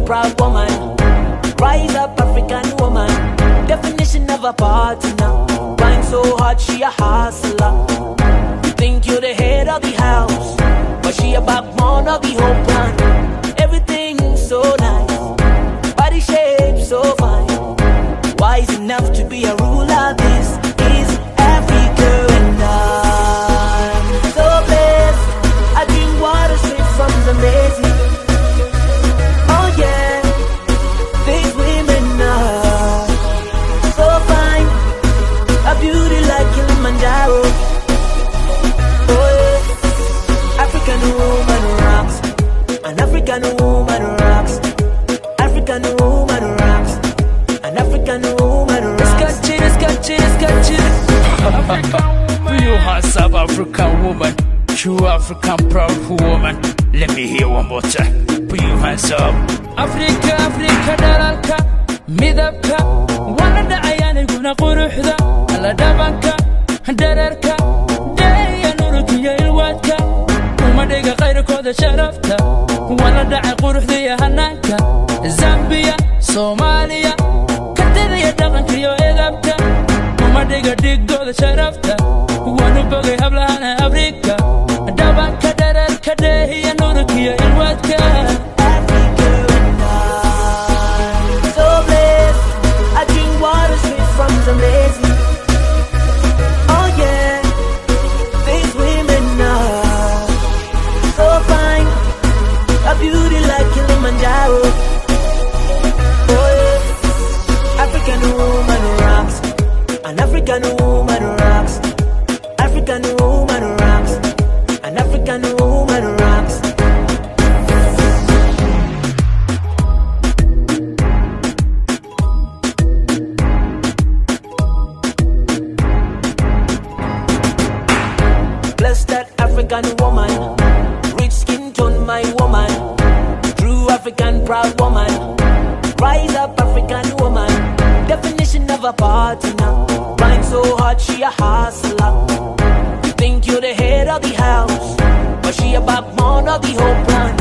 proud woman. Rise up, African woman. Definition of a party now. Grind so hard, she a hustler. You think you're the head of the house, but she a backbone of the whole plan. Everything so nice, body shape so fine. Wise enough to be a ruler. This is Africa, and I'm so blessed. I drink water straight from the Zambezi. Oh yeah, these women are so fine, a beauty like Kilimanjaro. Oh yeah, African woman rocks, an African woman rocks, African woman rocks, an African woman rocks. Scotch it. You are South African woman, true African proud woman. Let me hear one more time. Put your hands up. Africa, dalalka, midabka, wana ayani guna quruxda, ala dabanka, dararka, daya nurukiya ilwadka, umadhiga qayrkooda sharafta, wana dhaca quruxda iyo hanaanka, Zambia, Soomaaliya, kadadaya dhaqanka iyo edabka, umadhiga dhigooda sharafta, wanu bogay hablahana Afrika, dabanka, dararka, daya nurukiya ilwadka. Amazing. Oh yeah, these women are so fine, a beauty like Kilimanjaro. Oh yeah, African woman rocks, an African woman rocks, African woman rocks, an African woman rocks. Bless that African woman, rich skin tone my woman, true African proud woman. Rise up, African woman, definition of a party now. Grind so hard, she a hustler. You think you're the head of the house, but she a backbone of the whole plan.